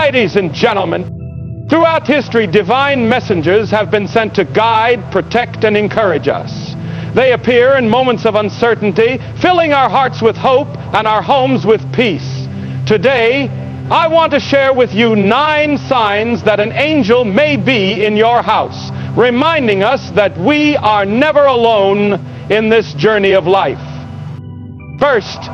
Ladies and gentlemen, throughout history, divine messengers have been sent to guide, protect, and encourage us. They appear in moments of uncertainty, filling our hearts with hope and our homes with peace. Today, I want to share with you 9 signs that an angel may be in your house, reminding us that we are never alone in this journey of life. First,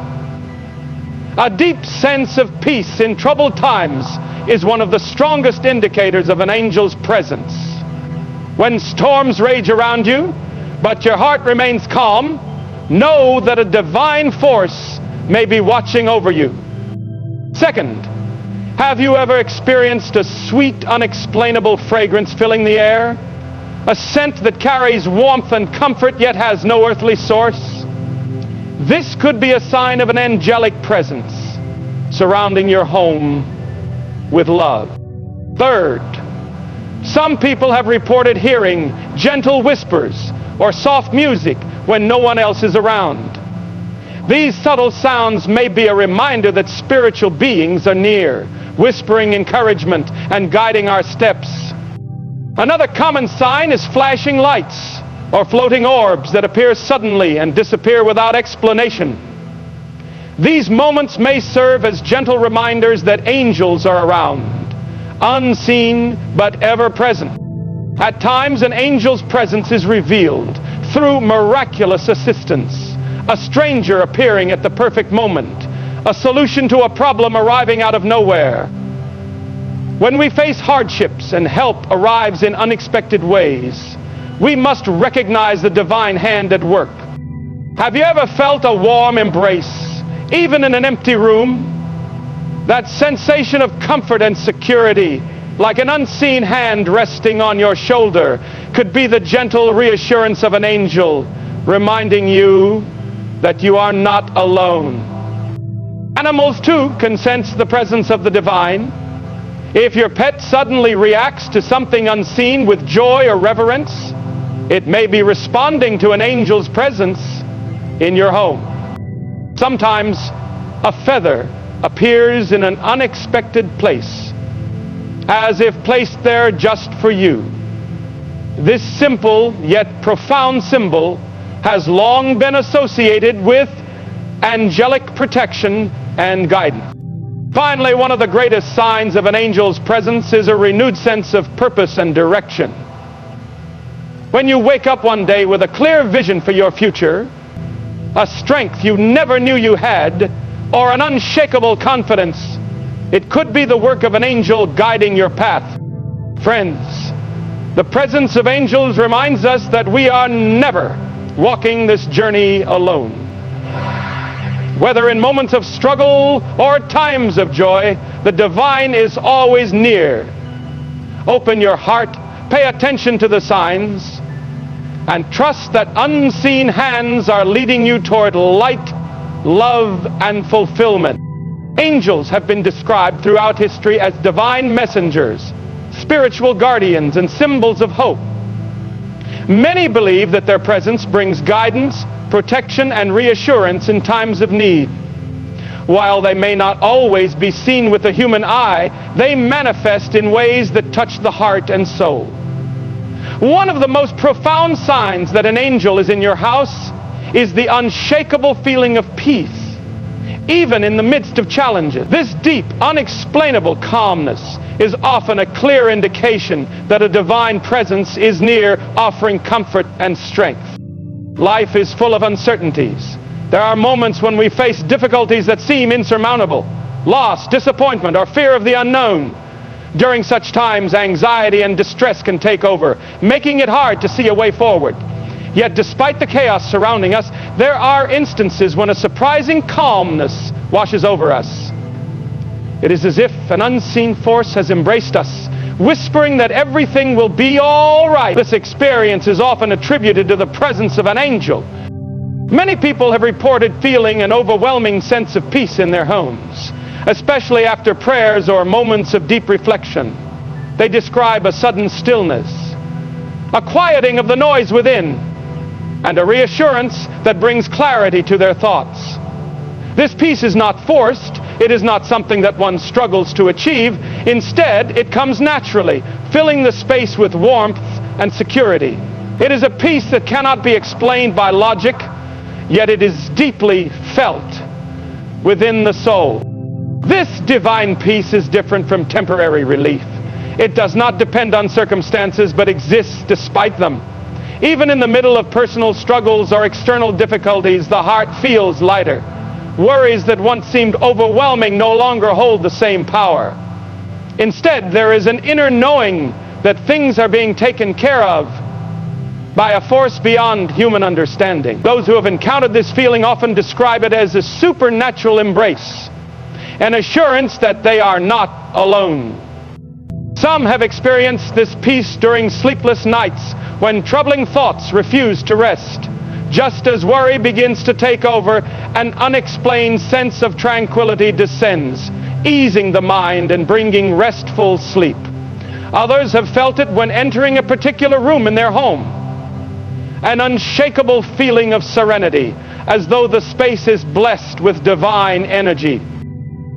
a deep sense of peace in troubled times is one of the strongest indicators of an angel's presence. When storms rage around you, but your heart remains calm, know that a divine force may be watching over you. Second, have you ever experienced a sweet, unexplainable fragrance filling the air? A scent that carries warmth and comfort yet has no earthly source? This could be a sign of an angelic presence surrounding your home with love. Third, some people have reported hearing gentle whispers or soft music when no one else is around. These subtle sounds may be a reminder that spiritual beings are near, whispering encouragement and guiding our steps. Another common sign is flashing lights or floating orbs that appear suddenly and disappear without explanation. These moments may serve as gentle reminders that angels are around, unseen but ever present. At times, an angel's presence is revealed through miraculous assistance, a stranger appearing at the perfect moment, a solution to a problem arriving out of nowhere. When we face hardships and help arrives in unexpected ways, we must recognize the divine hand at work. Have you ever felt a warm embrace, even in an empty room? That sensation of comfort and security, like an unseen hand resting on your shoulder, could be the gentle reassurance of an angel, reminding you that you are not alone. Animals, too, can sense the presence of the divine. If your pet suddenly reacts to something unseen with joy or reverence, it may be responding to an angel's presence in your home. Sometimes a feather appears in an unexpected place, as if placed there just for you. This simple yet profound symbol has long been associated with angelic protection and guidance. Finally, one of the greatest signs of an angel's presence is a renewed sense of purpose and direction. When you wake up one day with a clear vision for your future, a strength you never knew you had, or an unshakable confidence, it could be the work of an angel guiding your path. Friends, the presence of angels reminds us that we are never walking this journey alone. Whether in moments of struggle or times of joy, the divine is always near. Open your heart, pay attention to the signs, and trust that unseen hands are leading you toward light, love, and fulfillment. Angels have been described throughout history as divine messengers, spiritual guardians, and symbols of hope. Many believe that their presence brings guidance, protection, and reassurance in times of need. While they may not always be seen with the human eye, they manifest in ways that touch the heart and soul. One of the most profound signs that an angel is in your house is the unshakable feeling of peace, even in the midst of challenges. This deep, unexplainable calmness is often a clear indication that a divine presence is near, offering comfort and strength. Life is full of uncertainties. There are moments when we face difficulties that seem insurmountable, loss, disappointment, or fear of the unknown. During such times, anxiety and distress can take over, making it hard to see a way forward. Yet despite the chaos surrounding us, there are instances when a surprising calmness washes over us. It is as if an unseen force has embraced us, whispering that everything will be all right. This experience is often attributed to the presence of an angel. Many people have reported feeling an overwhelming sense of peace in their homes, especially after prayers or moments of deep reflection. They describe a sudden stillness, a quieting of the noise within, and a reassurance that brings clarity to their thoughts. This peace is not forced. It is not something that one struggles to achieve. Instead, it comes naturally, filling the space with warmth and security. It is a peace that cannot be explained by logic, yet it is deeply felt within the soul. This divine peace is different from temporary relief. It does not depend on circumstances, but exists despite them. Even in the middle of personal struggles or external difficulties, the heart feels lighter. Worries that once seemed overwhelming no longer hold the same power. Instead, there is an inner knowing that things are being taken care of by a force beyond human understanding. Those who have encountered this feeling often describe it as a supernatural embrace, an assurance that they are not alone. Some have experienced this peace during sleepless nights when troubling thoughts refuse to rest. Just as worry begins to take over, an unexplained sense of tranquility descends, easing the mind and bringing restful sleep. Others have felt it when entering a particular room in their home. An unshakable feeling of serenity, as though the space is blessed with divine energy.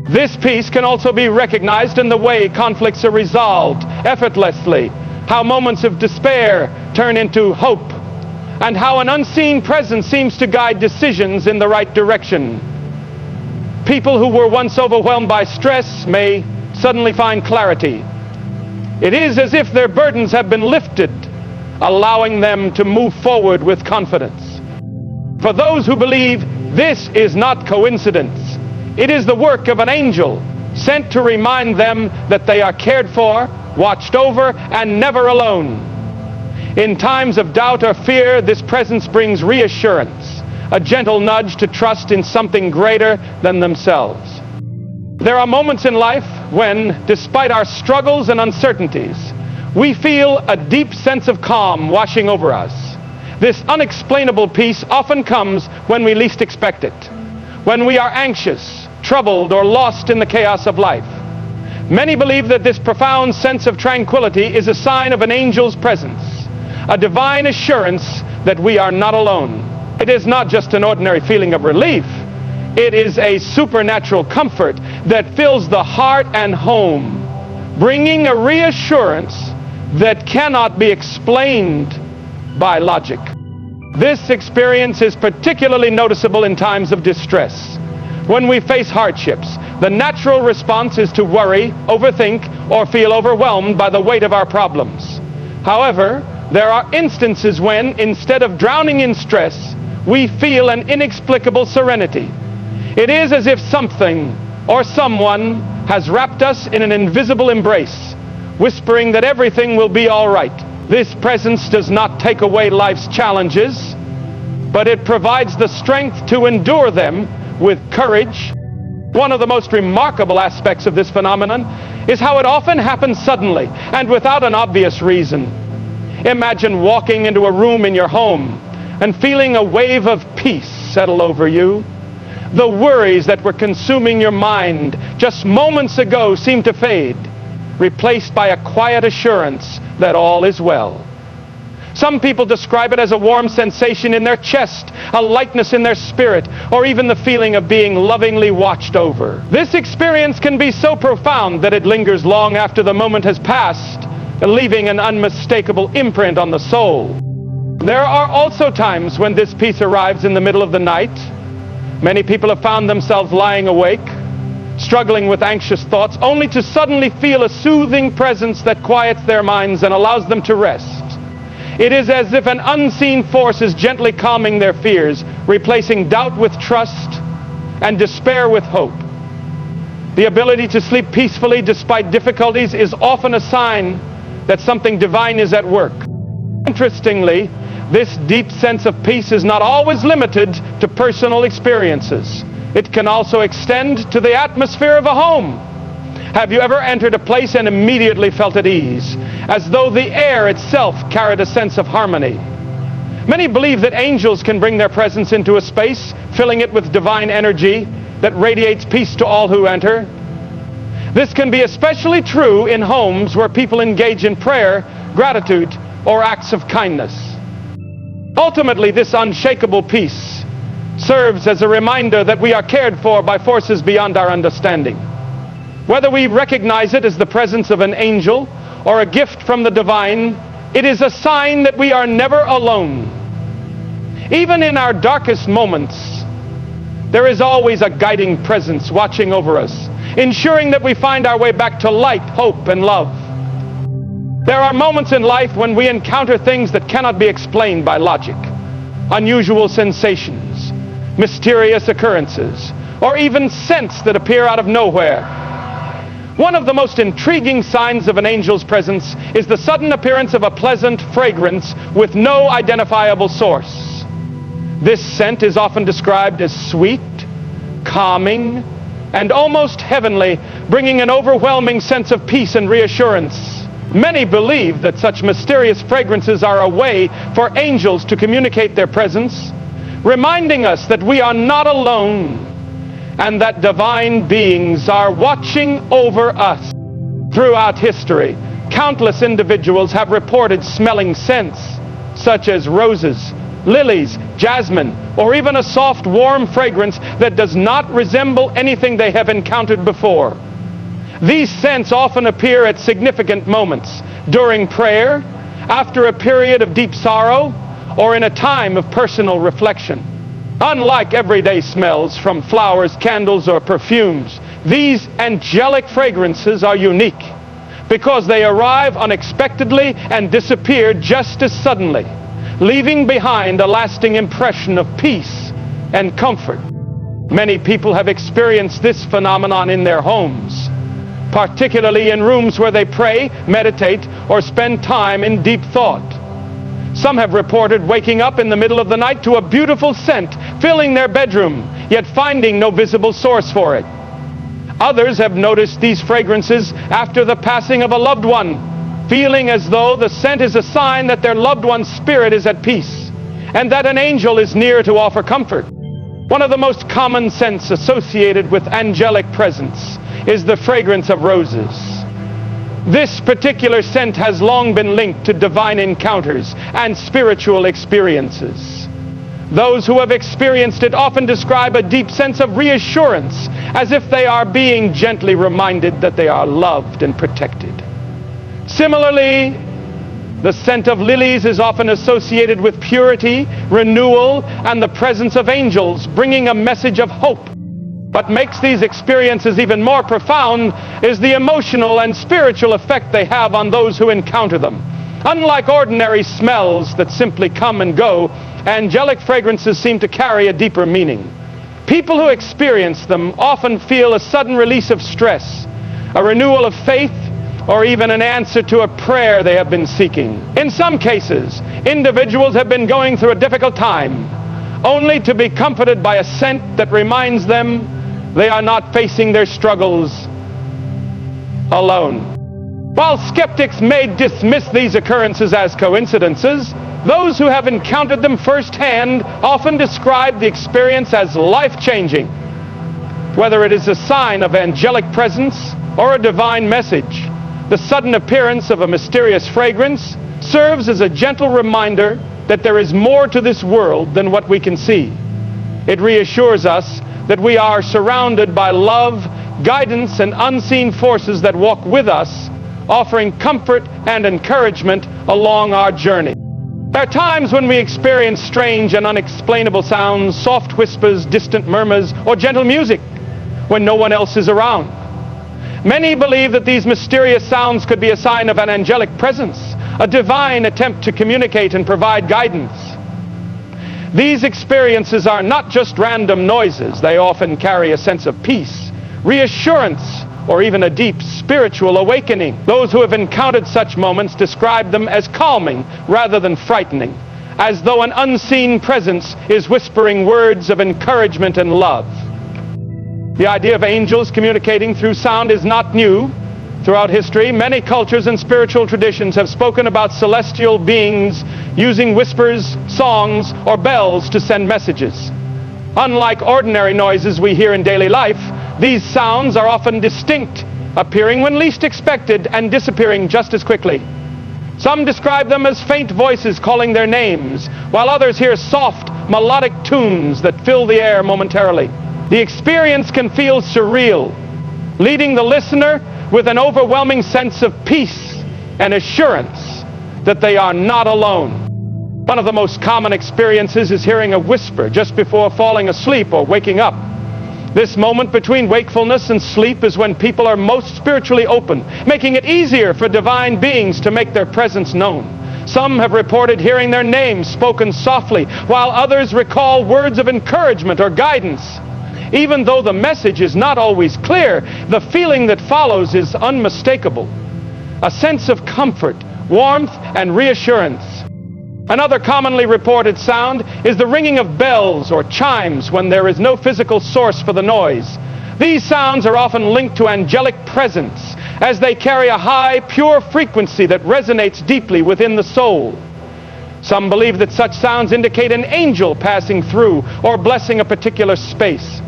This peace can also be recognized in the way conflicts are resolved effortlessly, how moments of despair turn into hope, and how an unseen presence seems to guide decisions in the right direction. People who were once overwhelmed by stress may suddenly find clarity. It is as if their burdens have been lifted, allowing them to move forward with confidence. For those who believe, this is not coincidence. It is the work of an angel sent to remind them that they are cared for, watched over, and never alone. In times of doubt or fear, this presence brings reassurance, a gentle nudge to trust in something greater than themselves. There are moments in life when, despite our struggles and uncertainties, we feel a deep sense of calm washing over us. This unexplainable peace often comes when we least expect it, when we are anxious, troubled, or lost in the chaos of life. Many believe that this profound sense of tranquility is a sign of an angel's presence, a divine assurance that we are not alone. It is not just an ordinary feeling of relief. It is a supernatural comfort that fills the heart and home, bringing a reassurance that cannot be explained by logic. This experience is particularly noticeable in times of distress. When we face hardships, the natural response is to worry, overthink, or feel overwhelmed by the weight of our problems. However, there are instances when, instead of drowning in stress, we feel an inexplicable serenity. It is as if something or someone has wrapped us in an invisible embrace, whispering that everything will be all right. This presence does not take away life's challenges, but it provides the strength to endure them with courage. One of the most remarkable aspects of this phenomenon is how it often happens suddenly and without an obvious reason. Imagine walking into a room in your home and feeling a wave of peace settle over you. The worries that were consuming your mind just moments ago seem to fade, replaced by a quiet assurance that all is well. Some people describe it as a warm sensation in their chest, a lightness in their spirit, or even the feeling of being lovingly watched over. This experience can be so profound that it lingers long after the moment has passed, leaving an unmistakable imprint on the soul. There are also times when this peace arrives in the middle of the night. Many people have found themselves lying awake, struggling with anxious thoughts, only to suddenly feel a soothing presence that quiets their minds and allows them to rest. It is as if an unseen force is gently calming their fears, replacing doubt with trust and despair with hope. The ability to sleep peacefully despite difficulties is often a sign that something divine is at work. Interestingly, this deep sense of peace is not always limited to personal experiences. It can also extend to the atmosphere of a home. Have you ever entered a place and immediately felt at ease, as though the air itself carried a sense of harmony? Many believe that angels can bring their presence into a space, filling it with divine energy that radiates peace to all who enter. This can be especially true in homes where people engage in prayer, gratitude, or acts of kindness. Ultimately, this unshakable peace serves as a reminder that we are cared for by forces beyond our understanding. Whether we recognize it as the presence of an angel or a gift from the divine, it is a sign that we are never alone. Even in our darkest moments, there is always a guiding presence watching over us, ensuring that we find our way back to light, hope, and love. There are moments in life when we encounter things that cannot be explained by logic, unusual sensations, mysterious occurrences, or even scents that appear out of nowhere. One of the most intriguing signs of an angel's presence is the sudden appearance of a pleasant fragrance with no identifiable source. This scent is often described as sweet, calming, and almost heavenly, bringing an overwhelming sense of peace and reassurance. Many believe that such mysterious fragrances are a way for angels to communicate their presence, reminding us that we are not alone and that divine beings are watching over us. Throughout history, countless individuals have reported smelling scents such as roses, lilies, jasmine, or even a soft, warm fragrance that does not resemble anything they have encountered before. These scents often appear at significant moments, during prayer, after a period of deep sorrow, or in a time of personal reflection. Unlike everyday smells from flowers, candles, or perfumes, these angelic fragrances are unique because they arrive unexpectedly and disappear just as suddenly, leaving behind a lasting impression of peace and comfort. Many people have experienced this phenomenon in their homes, particularly in rooms where they pray, meditate, or spend time in deep thought. Some have reported waking up in the middle of the night to a beautiful scent filling their bedroom, yet finding no visible source for it. Others have noticed these fragrances after the passing of a loved one, feeling as though the scent is a sign that their loved one's spirit is at peace and that an angel is near to offer comfort. One of the most common scents associated with angelic presence is the fragrance of roses. This particular scent has long been linked to divine encounters and spiritual experiences. Those who have experienced it often describe a deep sense of reassurance, as if they are being gently reminded that they are loved and protected. Similarly, the scent of lilies is often associated with purity, renewal, and the presence of angels, bringing a message of hope. What makes these experiences even more profound is the emotional and spiritual effect they have on those who encounter them. Unlike ordinary smells that simply come and go, angelic fragrances seem to carry a deeper meaning. People who experience them often feel a sudden release of stress, a renewal of faith, or even an answer to a prayer they have been seeking. In some cases, individuals have been going through a difficult time, only to be comforted by a scent that reminds them they are not facing their struggles alone. While skeptics may dismiss these occurrences as coincidences, those who have encountered them firsthand often describe the experience as life-changing. Whether it is a sign of angelic presence or a divine message, the sudden appearance of a mysterious fragrance serves as a gentle reminder that there is more to this world than what we can see. It reassures us that we are surrounded by love, guidance, and unseen forces that walk with us, offering comfort and encouragement along our journey. There are times when we experience strange and unexplainable sounds, soft whispers, distant murmurs, or gentle music when no one else is around. Many believe that these mysterious sounds could be a sign of an angelic presence, a divine attempt to communicate and provide guidance. These experiences are not just random noises. They often carry a sense of peace, reassurance, or even a deep spiritual awakening. Those who have encountered such moments describe them as calming rather than frightening, as though an unseen presence is whispering words of encouragement and love. The idea of angels communicating through sound is not new. Throughout history, many cultures and spiritual traditions have spoken about celestial beings using whispers, songs, or bells to send messages. Unlike ordinary noises we hear in daily life, these sounds are often distinct, appearing when least expected and disappearing just as quickly. Some describe them as faint voices calling their names, while others hear soft, melodic tunes that fill the air momentarily. The experience can feel surreal, leading the listener with an overwhelming sense of peace and assurance that they are not alone. One of the most common experiences is hearing a whisper just before falling asleep or waking up. This moment between wakefulness and sleep is when people are most spiritually open, making it easier for divine beings to make their presence known. Some have reported hearing their names spoken softly, while others recall words of encouragement or guidance. Even though the message is not always clear, the feeling that follows is unmistakable. A sense of comfort, warmth, and reassurance. Another commonly reported sound is the ringing of bells or chimes when there is no physical source for the noise. These sounds are often linked to angelic presence, as they carry a high, pure frequency that resonates deeply within the soul. Some believe that such sounds indicate an angel passing through or blessing a particular space.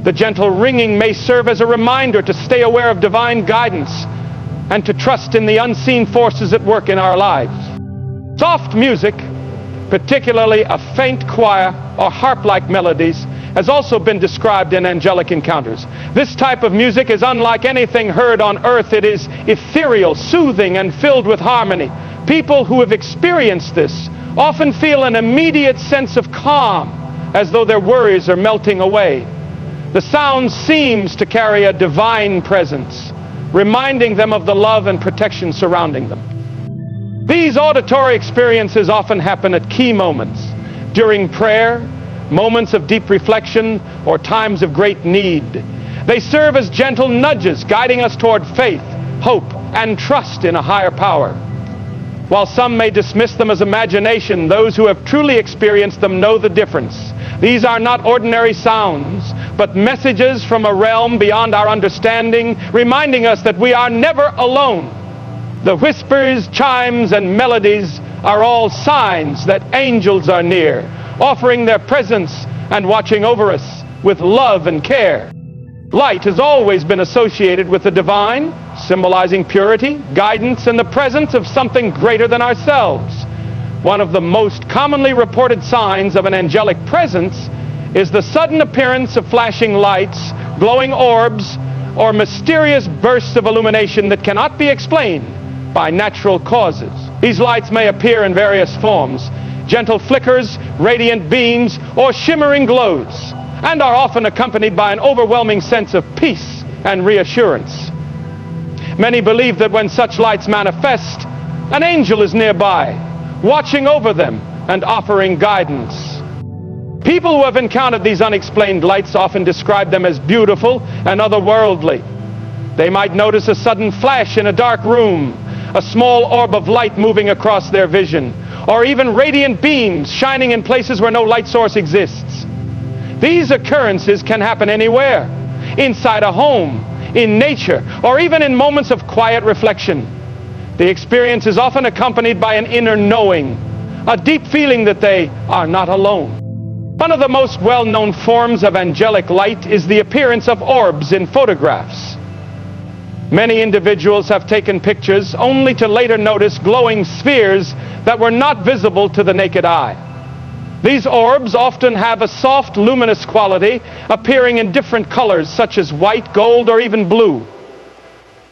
The gentle ringing may serve as a reminder to stay aware of divine guidance and to trust in the unseen forces at work in our lives. Soft music, particularly a faint choir or harp-like melodies, has also been described in angelic encounters. This type of music is unlike anything heard on earth. It is ethereal, soothing, and filled with harmony. People who have experienced this often feel an immediate sense of calm, as though their worries are melting away. The sound seems to carry a divine presence, reminding them of the love and protection surrounding them. These auditory experiences often happen at key moments, during prayer, moments of deep reflection, or times of great need. They serve as gentle nudges, guiding us toward faith, hope, and trust in a higher power. While some may dismiss them as imagination, those who have truly experienced them know the difference. These are not ordinary sounds, but messages from a realm beyond our understanding, reminding us that we are never alone. The whispers, chimes, and melodies are all signs that angels are near, offering their presence and watching over us with love and care. Light has always been associated with the divine, symbolizing purity, guidance, and the presence of something greater than ourselves. One of the most commonly reported signs of an angelic presence is the sudden appearance of flashing lights, glowing orbs, or mysterious bursts of illumination that cannot be explained by natural causes. These lights may appear in various forms: gentle flickers, radiant beams, or shimmering glows, and are often accompanied by an overwhelming sense of peace and reassurance. Many believe that when such lights manifest, an angel is nearby, watching over them and offering guidance. People who have encountered these unexplained lights often describe them as beautiful and otherworldly. They might notice a sudden flash in a dark room, a small orb of light moving across their vision, or even radiant beams shining in places where no light source exists. These occurrences can happen anywhere, inside a home, in nature, or even in moments of quiet reflection. The experience is often accompanied by an inner knowing, a deep feeling that they are not alone. One of the most well-known forms of angelic light is the appearance of orbs in photographs. Many individuals have taken pictures only to later notice glowing spheres that were not visible to the naked eye. These orbs often have a soft, luminous quality, appearing in different colors such as white, gold, or even blue.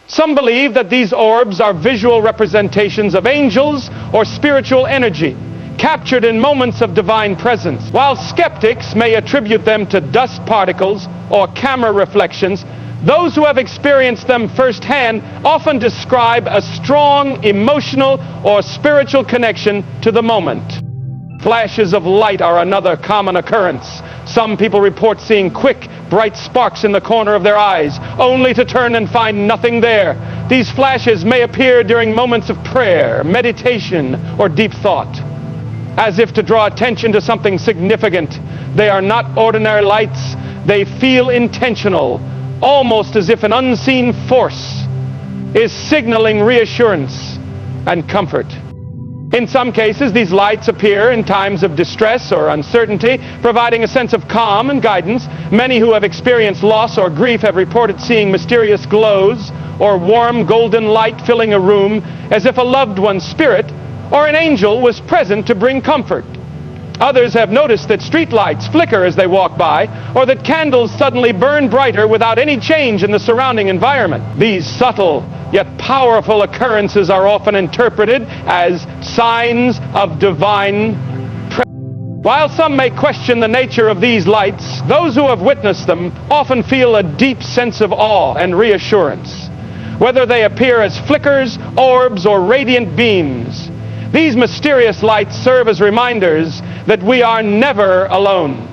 Some believe that these orbs are visual representations of angels or spiritual energy, captured in moments of divine presence. While skeptics may attribute them to dust particles or camera reflections, those who have experienced them firsthand often describe a strong emotional or spiritual connection to the moment. Flashes of light are another common occurrence. Some people report seeing quick, bright sparks in the corner of their eyes, only to turn and find nothing there. These flashes may appear during moments of prayer, meditation, or deep thought, as if to draw attention to something significant. They are not ordinary lights. They feel intentional, almost as if an unseen force is signaling reassurance and comfort. In some cases, these lights appear in times of distress or uncertainty, providing a sense of calm and guidance. Many who have experienced loss or grief have reported seeing mysterious glows or warm golden light filling a room, as if a loved one's spirit or an angel was present to bring comfort. Others have noticed that streetlights flicker as they walk by, or that candles suddenly burn brighter without any change in the surrounding environment. These subtle yet powerful occurrences are often interpreted as signs of divine presence. While some may question the nature of these lights, those who have witnessed them often feel a deep sense of awe and reassurance. Whether they appear as flickers, orbs, or radiant beams, these mysterious lights serve as reminders that we are never alone.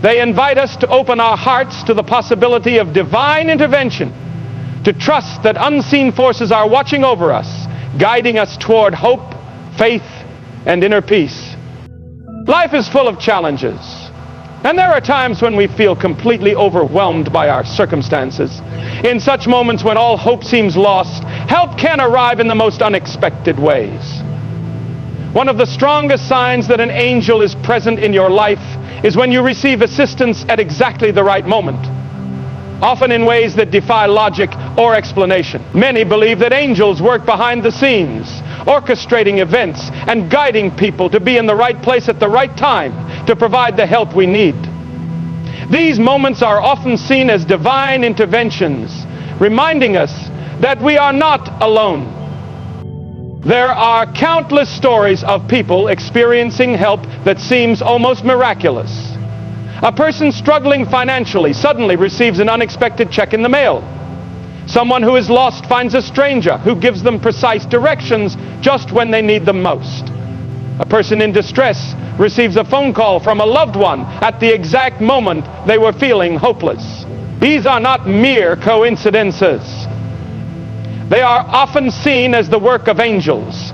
They invite us to open our hearts to the possibility of divine intervention, to trust that unseen forces are watching over us, guiding us toward hope, faith, and inner peace. Life is full of challenges, and there are times when we feel completely overwhelmed by our circumstances. In such moments when all hope seems lost, help can arrive in the most unexpected ways. One of the strongest signs that an angel is present in your life is when you receive assistance at exactly the right moment, often in ways that defy logic or explanation. Many believe that angels work behind the scenes, orchestrating events and guiding people to be in the right place at the right time to provide the help we need. These moments are often seen as divine interventions, reminding us that we are not alone. There are countless stories of people experiencing help that seems almost miraculous. A person struggling financially suddenly receives an unexpected check in the mail. Someone who is lost finds a stranger who gives them precise directions just when they need them most. A person in distress receives a phone call from a loved one at the exact moment they were feeling hopeless. These are not mere coincidences. They are often seen as the work of angels,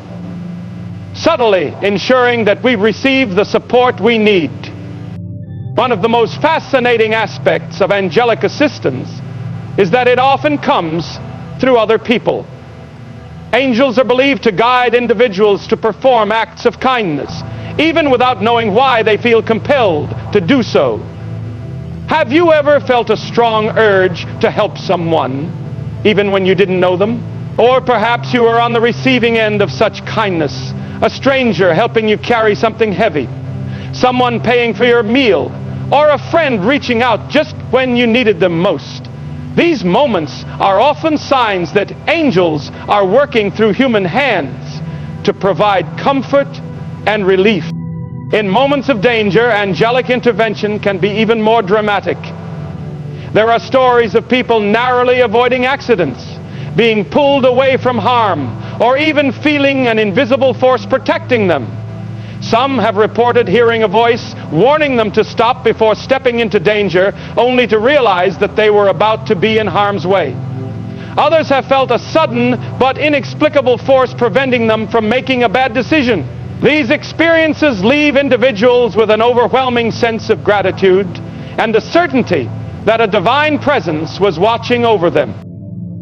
subtly ensuring that we receive the support we need. One of the most fascinating aspects of angelic assistance is that it often comes through other people. Angels are believed to guide individuals to perform acts of kindness, even without knowing why they feel compelled to do so. Have you ever felt a strong urge to help someone, even when you didn't know them? Or perhaps you were on the receiving end of such kindness, a stranger helping you carry something heavy, someone paying for your meal, or a friend reaching out just when you needed them most. These moments are often signs that angels are working through human hands to provide comfort and relief. In moments of danger, angelic intervention can be even more dramatic. There are stories of people narrowly avoiding accidents, being pulled away from harm, or even feeling an invisible force protecting them. Some have reported hearing a voice warning them to stop before stepping into danger, only to realize that they were about to be in harm's way. Others have felt a sudden but inexplicable force preventing them from making a bad decision. These experiences leave individuals with an overwhelming sense of gratitude and the certainty that a divine presence was watching over them.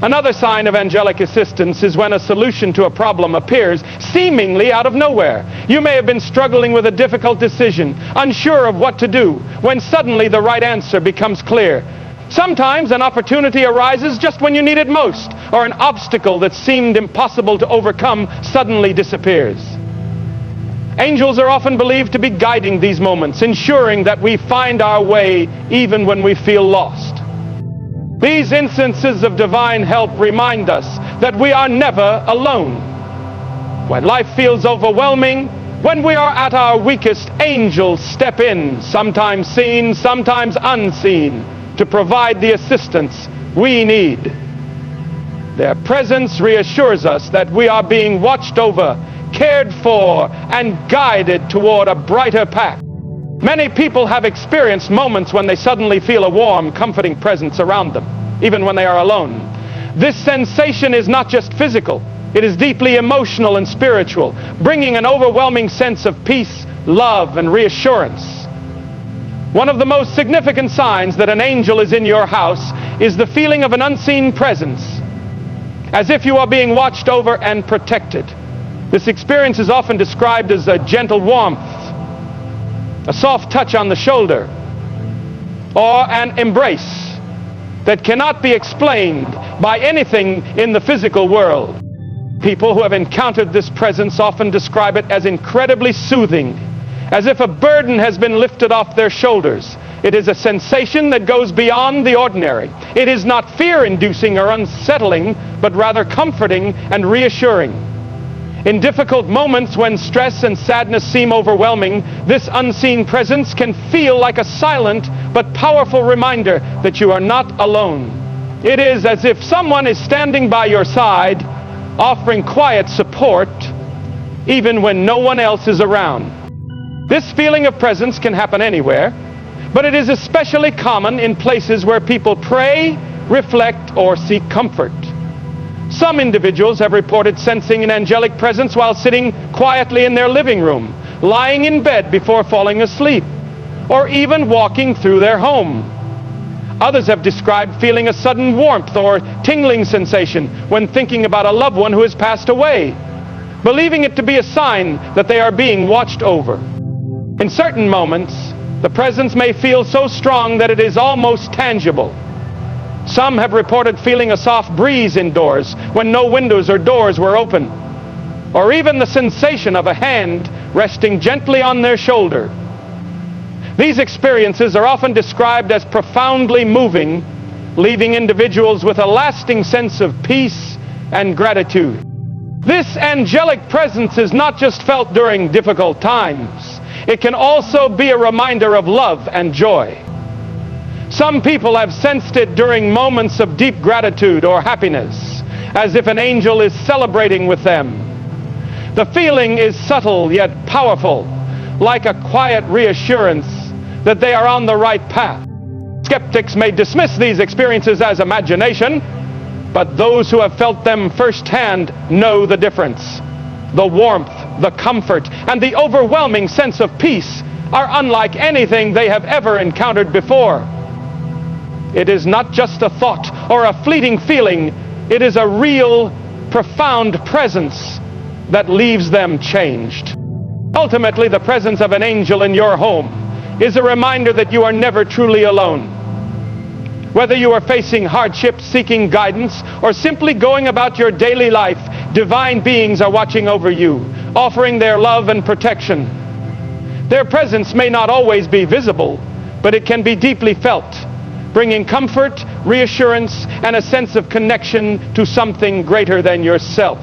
Another sign of angelic assistance is when a solution to a problem appears seemingly out of nowhere. You may have been struggling with a difficult decision, unsure of what to do, when suddenly the right answer becomes clear. Sometimes an opportunity arises just when you need it most, or an obstacle that seemed impossible to overcome suddenly disappears. Angels are often believed to be guiding these moments, ensuring that we find our way even when we feel lost. These instances of divine help remind us that we are never alone. When life feels overwhelming, when we are at our weakest, angels step in, sometimes seen, sometimes unseen, to provide the assistance we need. Their presence reassures us that we are being watched over, cared for, and guided toward a brighter path. Many people have experienced moments when they suddenly feel a warm, comforting presence around them, even when they are alone. This sensation is not just physical, it is deeply emotional and spiritual, bringing an overwhelming sense of peace, love, and reassurance. One of the most significant signs that an angel is in your house is the feeling of an unseen presence, as if you are being watched over and protected. This experience is often described as a gentle warmth, a soft touch on the shoulder, or an embrace that cannot be explained by anything in the physical world. People who have encountered this presence often describe it as incredibly soothing as if a burden has been lifted off their shoulders. It is a sensation that goes beyond the ordinary. It is not fear-inducing or unsettling, but rather comforting and reassuring. In difficult moments when stress and sadness seem overwhelming, this unseen presence can feel like a silent but powerful reminder that you are not alone. It is as if someone is standing by your side, offering quiet support, even when no one else is around. This feeling of presence can happen anywhere, but it is especially common in places where people pray, reflect, or seek comfort. Some individuals have reported sensing an angelic presence while sitting quietly in their living room, lying in bed before falling asleep, or even walking through their home. Others have described feeling a sudden warmth or tingling sensation when thinking about a loved one who has passed away, believing it to be a sign that they are being watched over. In certain moments, the presence may feel so strong that it is almost tangible. Some have reported feeling a soft breeze indoors when no windows or doors were open, or even the sensation of a hand resting gently on their shoulder. These experiences are often described as profoundly moving, leaving individuals with a lasting sense of peace and gratitude. This angelic presence is not just felt during difficult times. It can also be a reminder of love and joy. Some people have sensed it during moments of deep gratitude or happiness, as if an angel is celebrating with them. The feeling is subtle yet powerful, like a quiet reassurance that they are on the right path. Skeptics may dismiss these experiences as imagination, but those who have felt them firsthand know the difference. The warmth, the comfort, and the overwhelming sense of peace are unlike anything they have ever encountered before. It is not just a thought or a fleeting feeling. It is a real, profound presence that leaves them changed. Ultimately, the presence of an angel in your home is a reminder that you are never truly alone. Whether you are facing hardship, seeking guidance, or simply going about your daily life, divine beings are watching over you, offering their love and protection. Their presence may not always be visible, but it can be deeply felt, bringing comfort, reassurance, and a sense of connection to something greater than yourself.